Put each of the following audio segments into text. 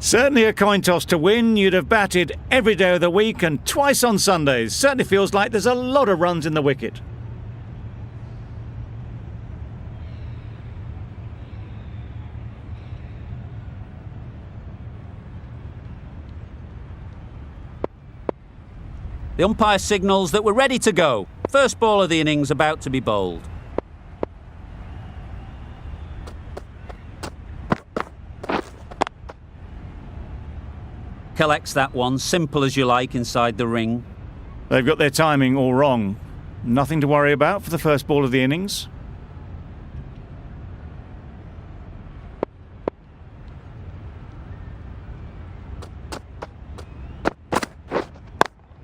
Certainly a coin toss to win. You'd have batted every day of the week and twice on Sundays. Certainly feels like there's a lot of runs in the wicket. The umpire signals that we're ready to go. First ball of the innings about to be bowled. Collects that one, simple as you like, inside the ring. They've got their timing all wrong. Nothing to worry about for the first ball of the innings.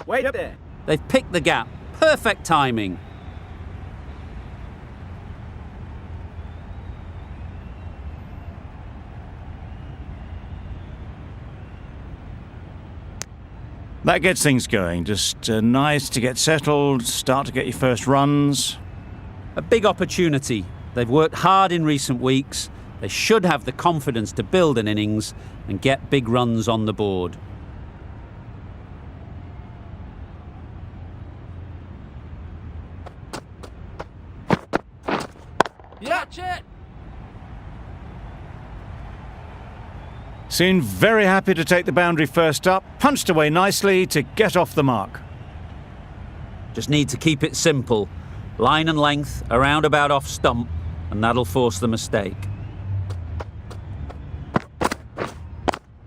Wait up there. They've picked the gap. Perfect timing. That gets things going. Just nice to get settled, start to get your first runs. A big opportunity. They've worked hard in recent weeks. They should have the confidence to build an innings and get big runs on the board. Catch it! Seemed very happy to take the boundary first up, punched away nicely to get off the mark. Just need to keep it simple. Line and length, around about off stump, and that'll force the mistake.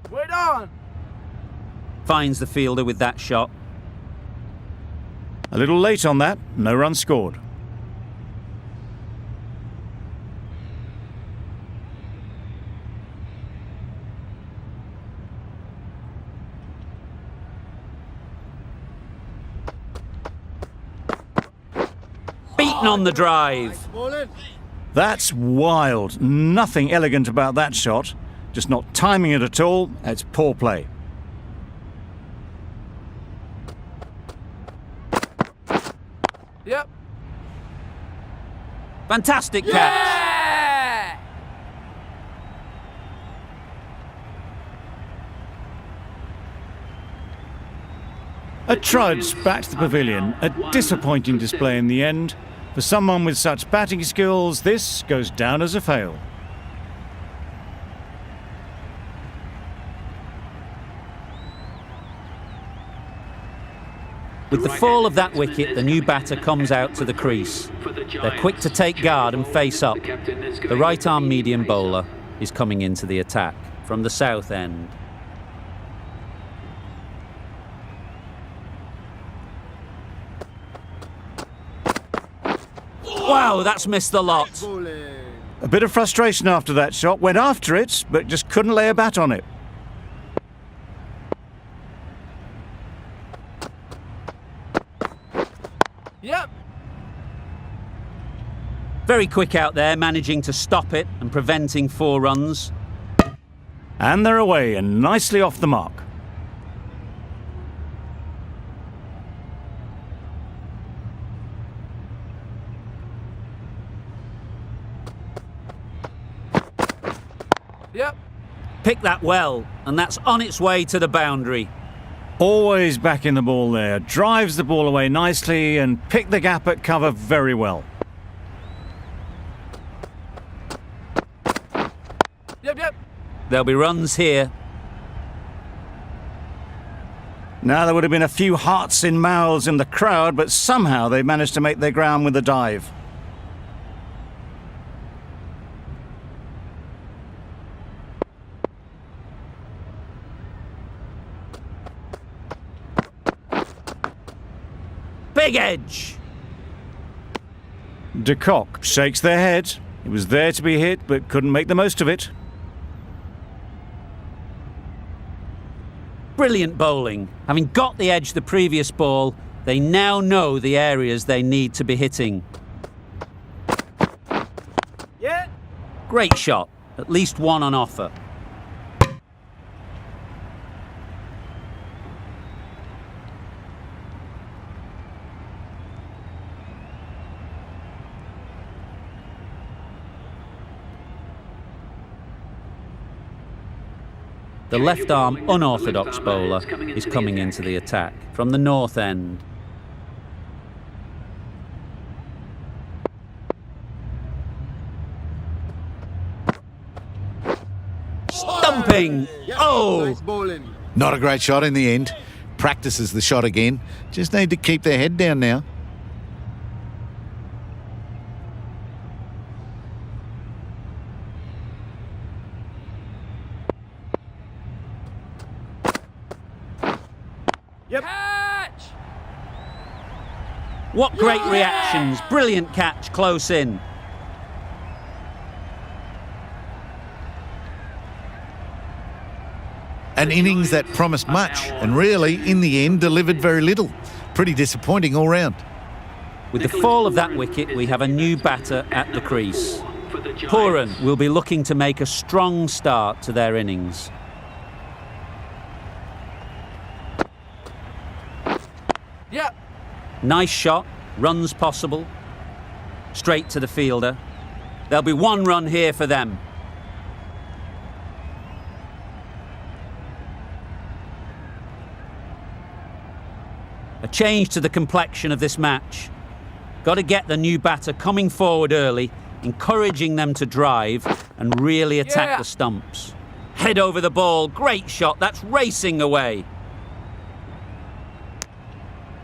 Wait on! Finds the fielder with that shot. A little late on that, no run scored. Beaten on the drive. That's wild. Nothing elegant about that shot. Just not timing it at all. It's poor play. Yep. Fantastic catch. Yeah! A trudge back to the pavilion. A disappointing display in the end. For someone with such batting skills, this goes down as a fail. With the fall of that wicket, the new batter comes out to the crease. They're quick to take guard and face up. The right-arm medium bowler is coming into the attack from the south end. Wow, that's missed the lot. A bit of frustration after that shot. Went after it, but just couldn't lay a bat on it. Yep. Very quick out there, managing to stop it and preventing 4 runs. And they're away and nicely off the mark. Yep. Picked that well, and that's on its way to the boundary. Always back in the ball there. Drives the ball away nicely and picked the gap at cover very well. Yep. There'll be runs here. Now there would have been a few hearts in mouths in the crowd, but somehow they managed to make their ground with a dive. Big edge. De Kock shakes their head. It was there to be hit, but couldn't make the most of it. Brilliant bowling. Having got the edge the previous ball, they now know the areas they need to be hitting. Yeah. Great shot. At least one on offer. The left-arm unorthodox bowler is coming into the attack from the north end. Stumping! Oh! Not a great shot in the end. Practices the shot again. Just need to keep their head down now. Yep. Catch! What great reactions! Brilliant catch close in. An innings that promised much and really, in the end, delivered very little. Pretty disappointing all round. With the fall of that wicket, we have a new batter at the crease. Pooran will be looking to make a strong start to their innings. Yep. Nice shot, runs possible. Straight to the fielder. There'll be one run here for them. A change to the complexion of this match. Got to get the new batter coming forward early, encouraging them to drive and really attack the stumps. Head over the ball, great shot, that's racing away.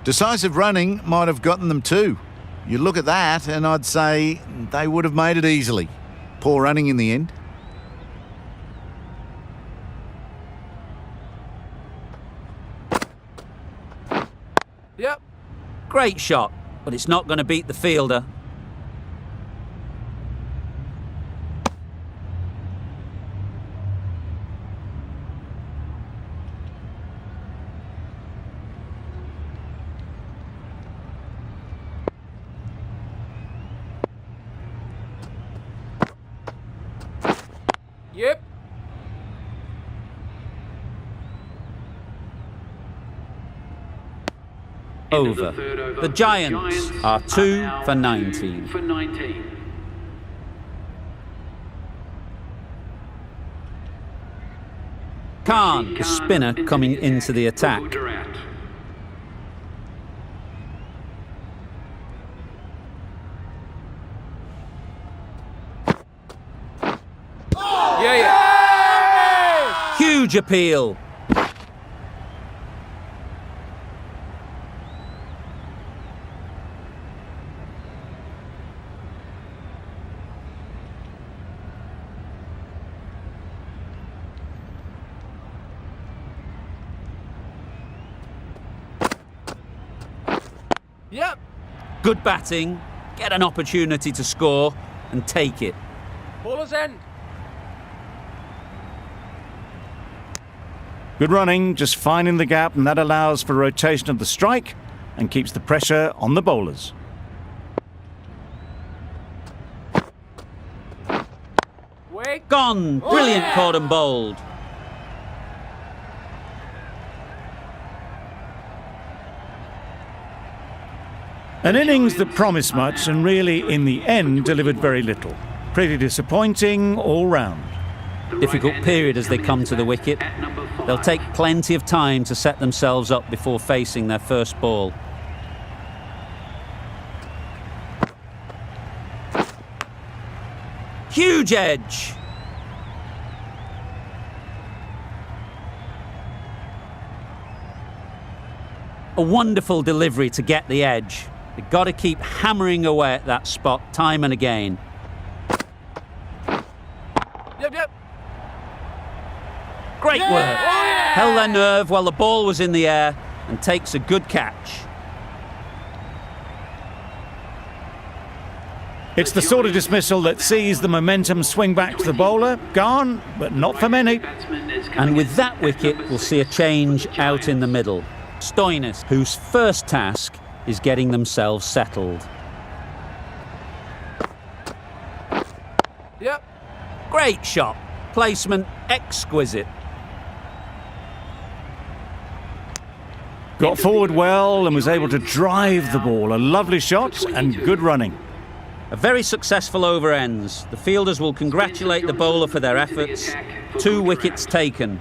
Decisive running might have gotten them too. You look at that and I'd say they would have made it easily. Poor running in the end. Yep. Great shot, but it's not going to beat the fielder. Yep. Over. The Giants are 2 for 19. Khan, the spinner, coming into the attack. Yeah. Huge appeal. Yep. Good batting, get an opportunity to score and take it. Bowler's end. Good running, just finding the gap, and that allows for rotation of the strike and keeps the pressure on the bowlers. Wait. Gone, brilliant caught and bowled. An innings that promised much and really, in the end, delivered very little. Pretty disappointing all round. Difficult period as they come to the wicket. They'll take plenty of time to set themselves up before facing their first ball. Huge edge. A wonderful delivery to get the edge. They've got to keep hammering away at that spot time and again. Yep. Great work. Held their nerve while the ball was in the air and takes a good catch. It's the sort of dismissal that sees the momentum swing back to the bowler. Gone, but not for many. And with that wicket, we'll see a change out in the middle. Stoinis, whose first task is getting themselves settled. Yep. Great shot. Placement exquisite. Got forward well and was able to drive the ball. A lovely shot and good running. A very successful over ends. The fielders will congratulate the bowler for their efforts. 2 wickets taken.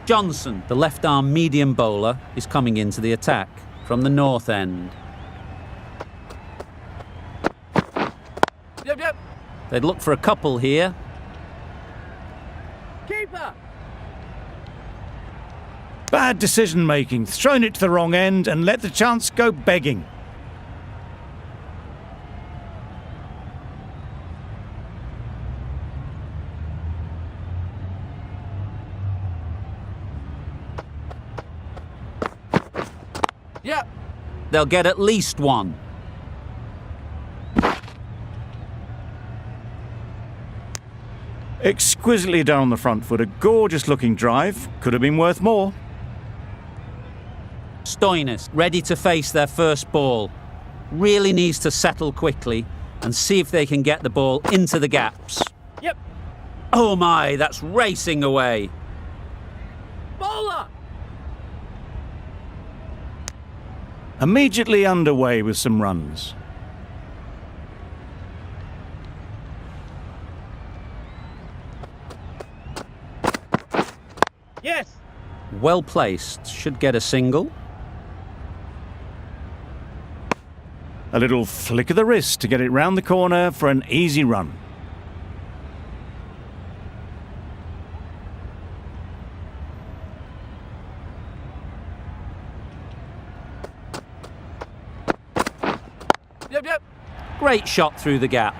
Johnson, the left-arm medium bowler, is coming into the attack from the north end. Yep, yep. They'd look for a couple here. Keeper. Bad decision-making, thrown it to the wrong end and let the chance go begging. Yep. They'll get at least one. Exquisitely done on the front foot, a gorgeous-looking drive. Could have been worth more. Stoinis, ready to face their first ball. Really needs to settle quickly and see if they can get the ball into the gaps. Yep. Oh my, that's racing away. Bowler. Immediately underway with some runs. Yes. Well placed, should get a single. A little flick of the wrist to get it round the corner for an easy run. Yep, yep. Great shot through the gap.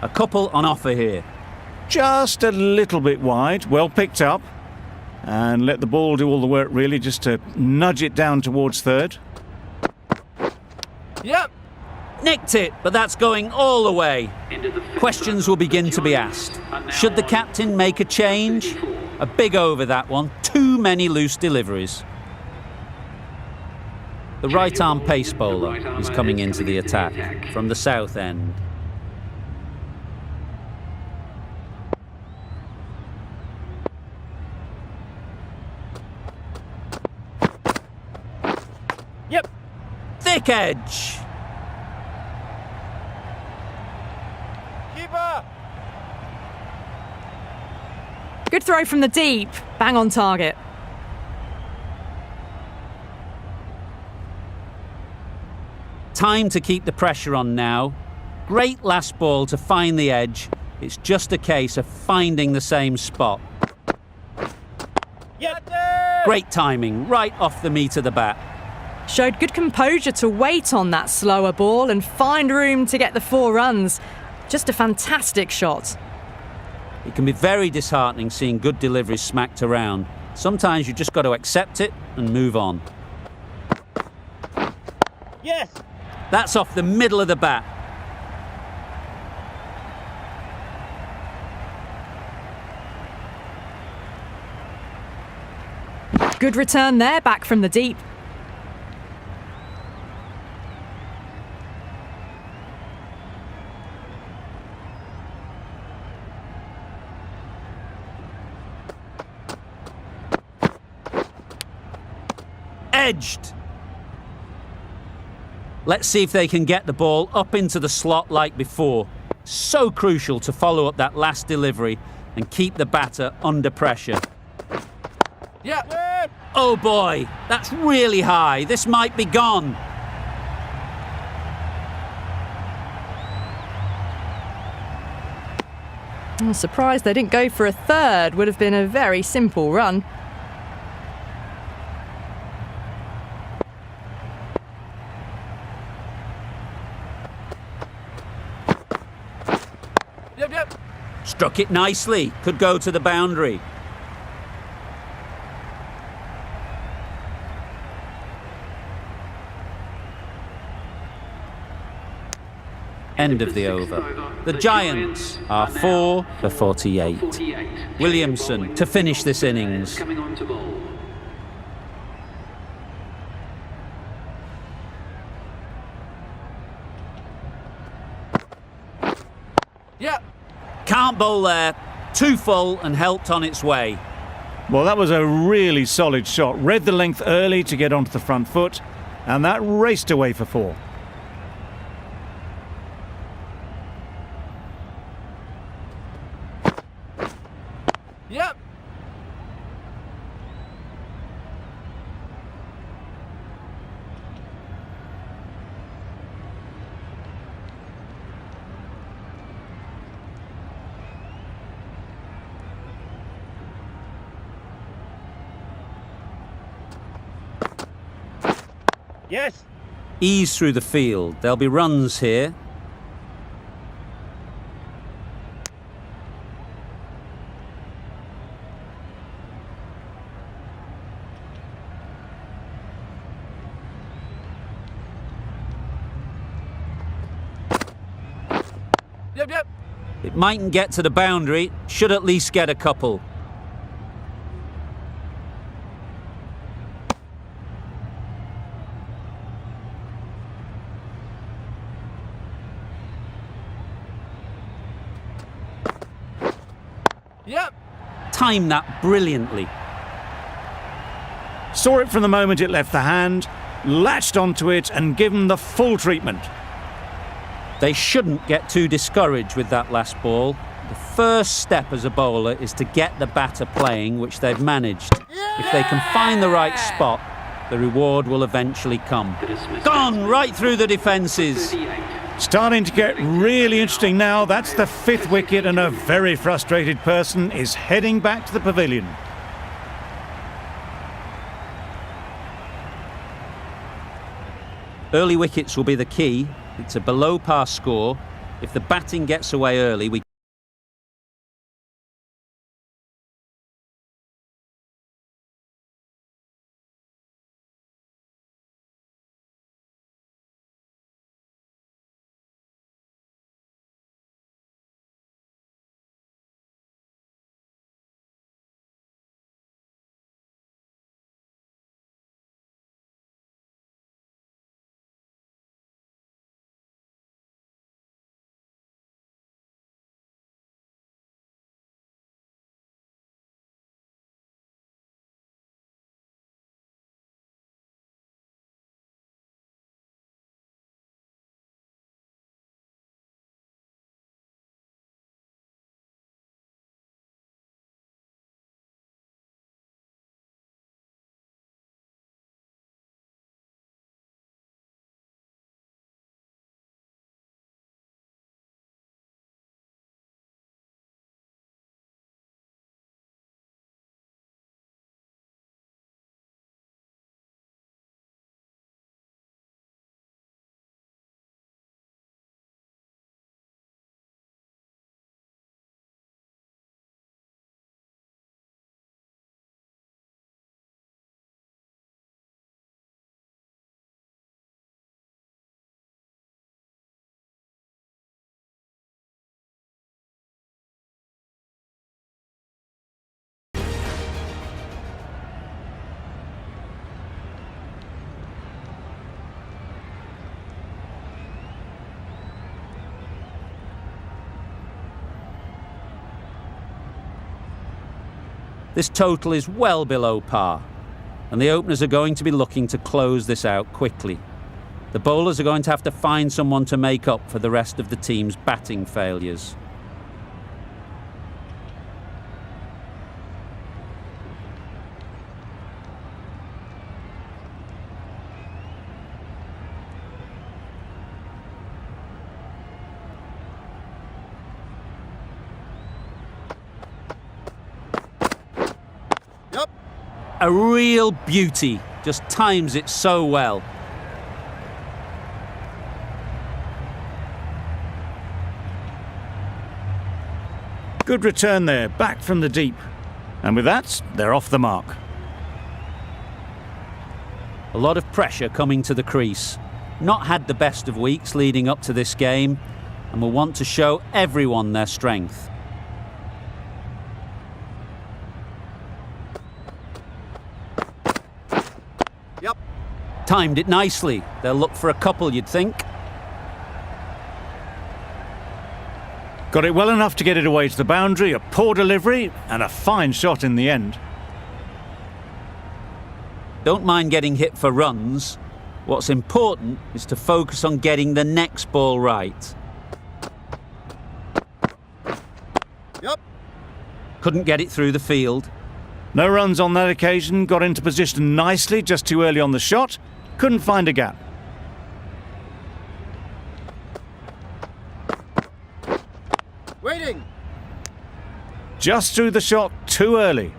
A couple on offer here. Just a little bit wide, well picked up. And let the ball do all the work really, just to nudge it down towards third. Yep. Nicked it, but that's going all the way. Questions will begin to be asked. Should the captain make a change? A big over that one. Too many loose deliveries. The right-arm pace bowler is coming into the attack from the south end. Yep. Thick edge. Keeper. Good throw from the deep. Bang on target. Time to keep the pressure on now. Great last ball to find the edge. It's just a case of finding the same spot. Yep. Great timing, right off the meat of the bat. Showed good composure to wait on that slower ball and find room to get the 4 runs. Just a fantastic shot. It can be very disheartening seeing good deliveries smacked around. Sometimes you just got to accept it and move on. Yes. That's off the middle of the bat. Good return there, back from the deep. Edged. Let's see if they can get the ball up into the slot like before. So crucial to follow up that last delivery and keep the batter under pressure. Yep. Oh boy, that's really high. This might be gone. I'm surprised they didn't go for a third. Would have been a very simple run. Yep, yep. Struck it nicely. Could go to the boundary. End of the over. The Giants are 4 for 48. Williamson to finish this innings. Yep. Can't bowl there. Too full and helped on its way. Well, that was a really solid shot. Read the length early to get onto the front foot, and that raced away for 4. Yes. Ease through the field. There'll be runs here. Yep. It mightn't get to the boundary, should at least get a couple. Yep. Timed that brilliantly. Saw it from the moment it left the hand, latched onto it and given the full treatment. They shouldn't get too discouraged with that last ball. The first step as a bowler is to get the batter playing, which they've managed. If they can find the right spot, the reward will eventually come. Gone right through the defences. Starting to get really interesting now. That's the 5th wicket and a very frustrated person is heading back to the pavilion. Early wickets will be the key. It's a below par score. If the batting gets away early, we This total is well below par, and the openers are going to be looking to close this out quickly. The bowlers are going to have to find someone to make up for the rest of the team's batting failures. A real beauty, just times it so well. Good return there, back from the deep. And with that, they're off the mark. A lot of pressure coming to the crease. Not had the best of weeks leading up to this game, and will want to show everyone their strength. Timed it nicely. They'll look for a couple, you'd think. Got it well enough to get it away to the boundary, a poor delivery and a fine shot in the end. Don't mind getting hit for runs. What's important is to focus on getting the next ball right. Couldn't get it through the field. No runs on that occasion, got into position nicely, just too early on the shot. Couldn't find a gap. Waiting. Just threw the shot too early.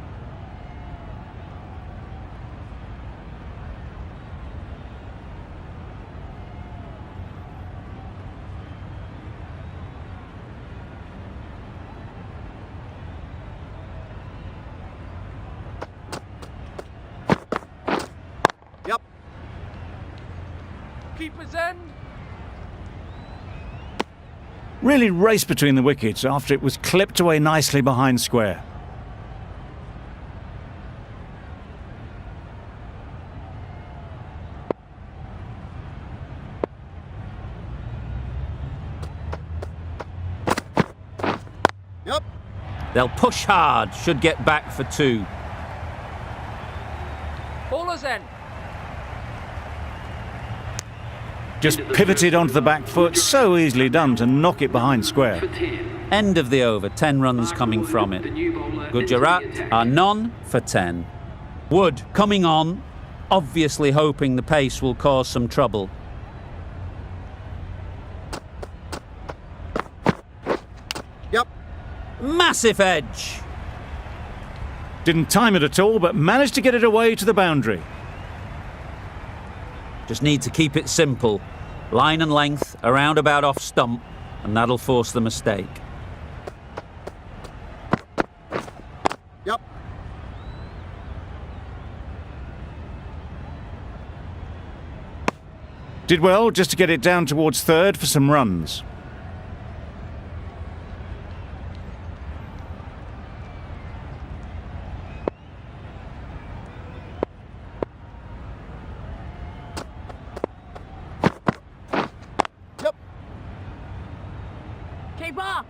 Keeper's end. Really raced between the wickets after it was clipped away nicely behind square. Yep. They'll push hard, should get back for 2. Bowler's end. Just pivoted onto the back foot, so easily done to knock it behind square. End of the over, 10 runs coming from it. Gujarat are none for 10. Wood coming on, obviously hoping the pace will cause some trouble. Yep. Massive edge. Didn't time it at all, but managed to get it away to the boundary. Just need to keep it simple. Line and length, around about off stump, and that'll force the mistake. Yep. Did well just to get it down towards third for some runs. Yep. Keeper.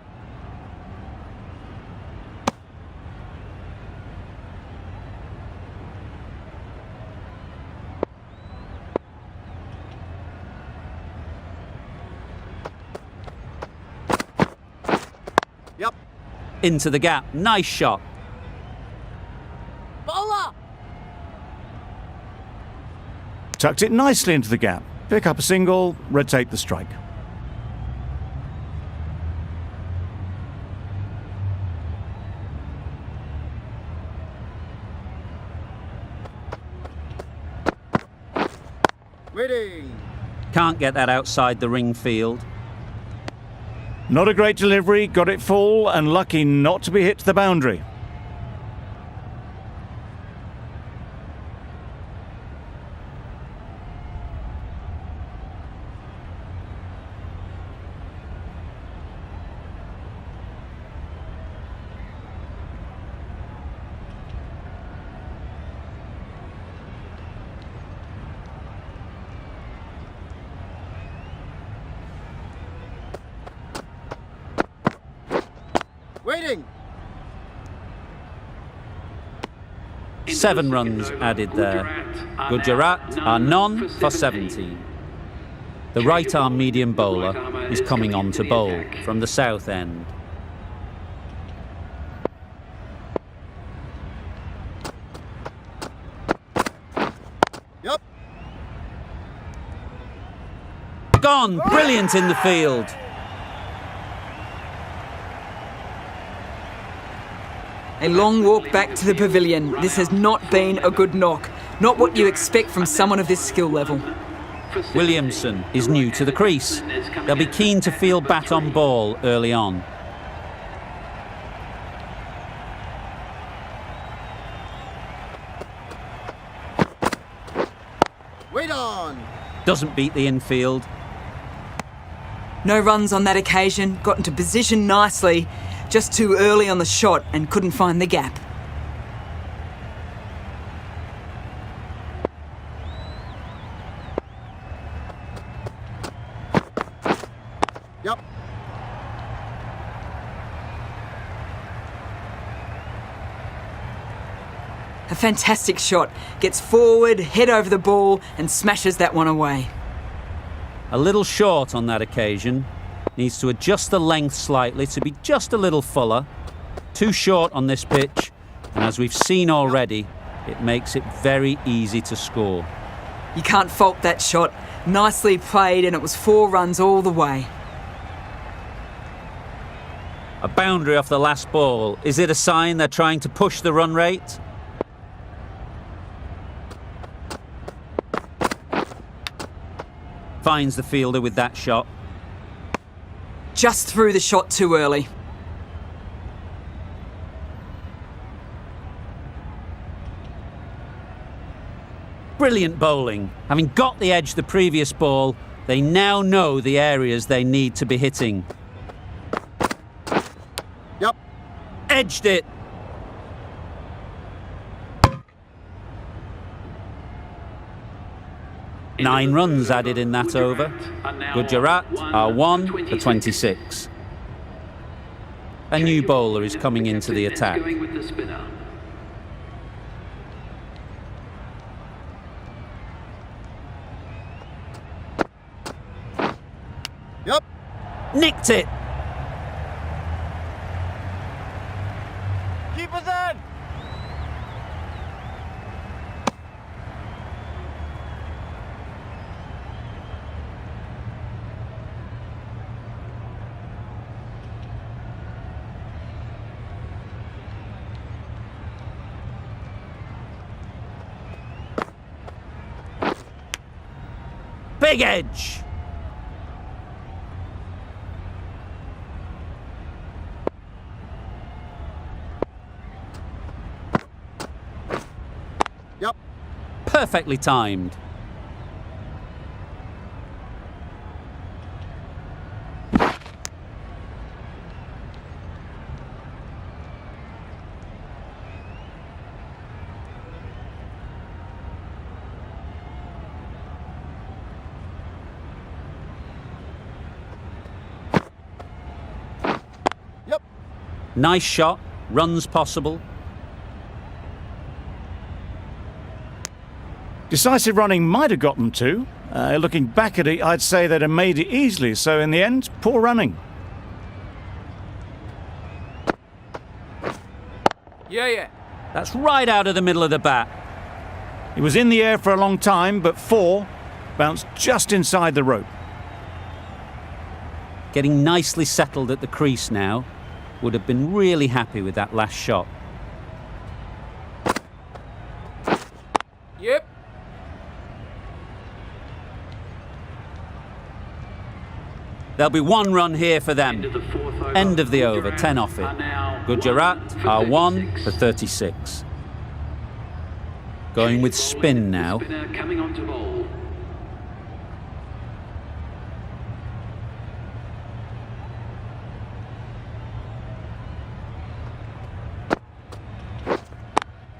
Yep. Into the gap, nice shot. Bowler. Tucked it nicely into the gap. Pick up a single, rotate the strike. Waiting. Can't get that outside the ring field. Not a great delivery, got it full and lucky not to be hit to the boundary. Waiting. 7 runs added there. Gujarat are none for 17. The right-arm medium bowler is coming on to bowl from the south end. Yep. Gone! Brilliant in the field. A long walk back to the pavilion. This has not been a good knock. Not what you expect from someone of this skill level. Williamson is new to the crease. They'll be keen to feel bat on ball early on. Wait on. Doesn't beat the infield. No runs on that occasion. Got into position nicely. Just too early on the shot and couldn't find the gap. Yep. A fantastic shot. Gets forward, head over the ball and smashes that one away. A little short on that occasion. Needs to adjust the length slightly to be just a little fuller. Too short on this pitch, and as we've seen already, it makes it very easy to score. You can't fault that shot. Nicely played and it was 4 runs all the way. A boundary off the last ball. Is it a sign they're trying to push the run rate? Finds the fielder with that shot. Just threw the shot too early. Brilliant bowling. Having got the edge the previous ball, they now know the areas they need to be hitting. Yep. Edged it. Nine runs added in that over. Gujarat are 1 for 26. A new bowler is coming into the attack. Yep. Nicked it. Keep us in. Big edge. Yep. Perfectly timed. Yep. Nice shot. Runs possible. Decisive running might have got them two. Looking back at it, I'd say they'd have made it easily, so in the end, poor running. Yeah. That's right out of the middle of the bat. It was in the air for a long time, but 4 bounced just inside the rope. Getting nicely settled at the crease now. Would have been really happy with that last shot. Yep. There'll be 1 run here for them. End of the over, 10 off it. Gujarat are 1 for 36. Going with spin now.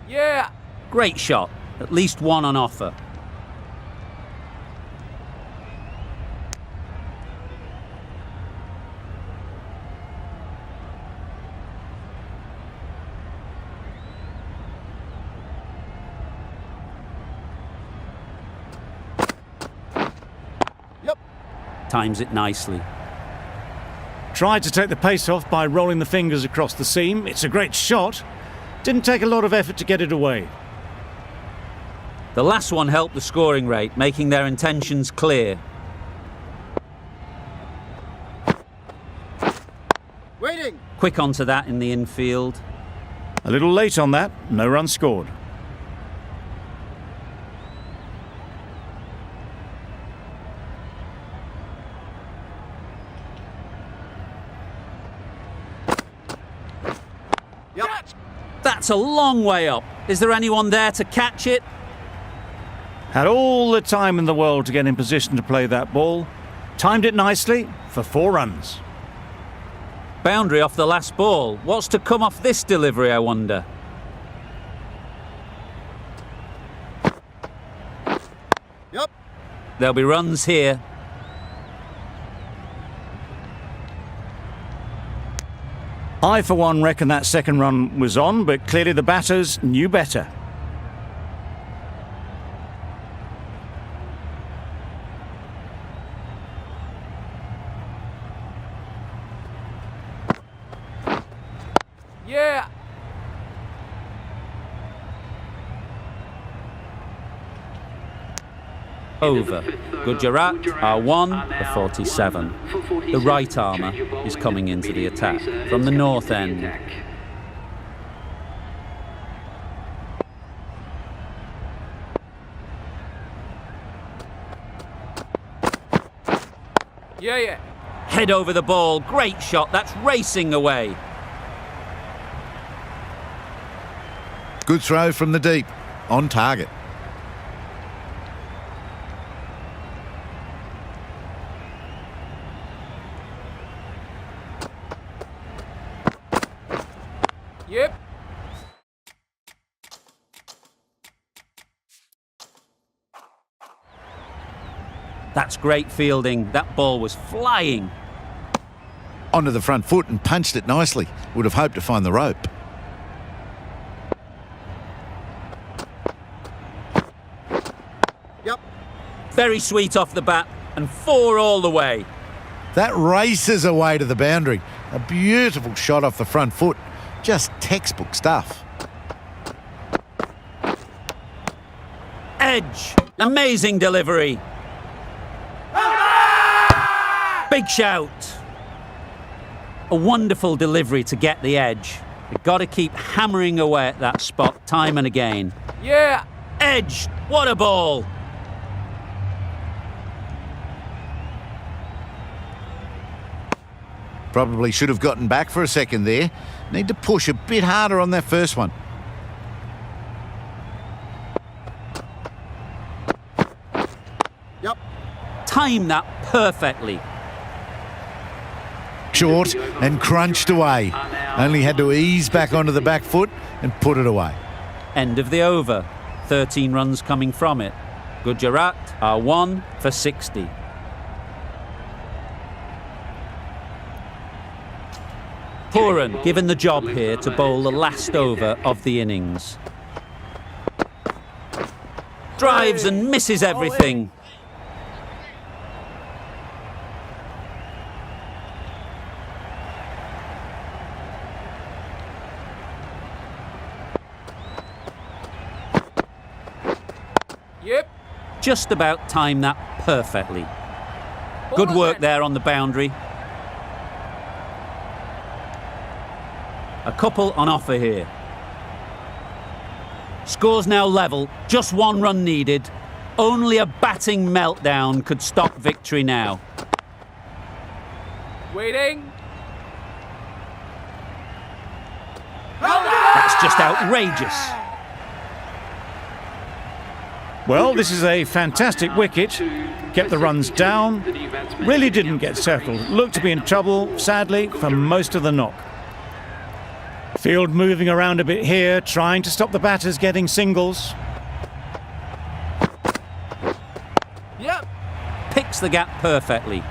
Yeah. Great shot. At least 1 on offer. Yep. Times it nicely. Tried to take the pace off by rolling the fingers across the seam. It's a great shot. Didn't take a lot of effort to get it away. The last one helped the scoring rate, making their intentions clear. Waiting. Quick onto that in the infield. A little late on that, no run scored. Yep. That's a long way up. Is there anyone there to catch it? Had all the time in the world to get in position to play that ball. Timed it nicely for 4 runs. Boundary off the last ball. What's to come off this delivery, I wonder? Yep. There'll be runs here. I, for one, reckon that second run was on, but clearly the batters knew better. Yeah. Over. Gujarat are 1 for 47. The right armour is coming into the attack from the north end. Yeah. Head over the ball. Great shot. That's racing away. Good throw from the deep. On target. Yep. That's great fielding. That ball was flying. Onto the front foot and punched it nicely. Would have hoped to find the rope. Yep. Very sweet off the bat and 4 all the way. That races away to the boundary. A beautiful shot off the front foot. Just textbook stuff. Edge. Amazing delivery. Big shout. A wonderful delivery to get the edge. You've got to keep hammering away at that spot time and again. Yeah. Edge. What a ball. Probably should have gotten back for a second there. Need to push a bit harder on that first one. Yep. Time that perfectly. Short and crunched away. Only had to ease back onto the back foot and put it away. End of the over. 13 runs coming from it. Gujarat are 1 for 60. Puran given the job here to bowl the last over of the innings. Drives and misses everything. Yep. Just about timed that perfectly. Good work there on the boundary. A couple on offer here. Score's now level, just 1 run needed. Only a batting meltdown could stop victory now. Waiting. That's just outrageous. Well, this is a fantastic wicket. Kept the runs down. Really didn't get settled. Looked to be in trouble, sadly, for most of the knock. Field moving around a bit here, trying to stop the batters getting singles. Yep. Picks the gap perfectly.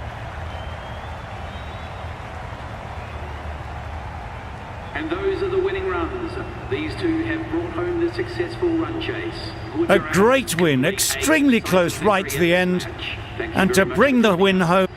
And those are the winning runs. These two have brought home the successful run chase. A great win, extremely close right to the end, and to bring the win home.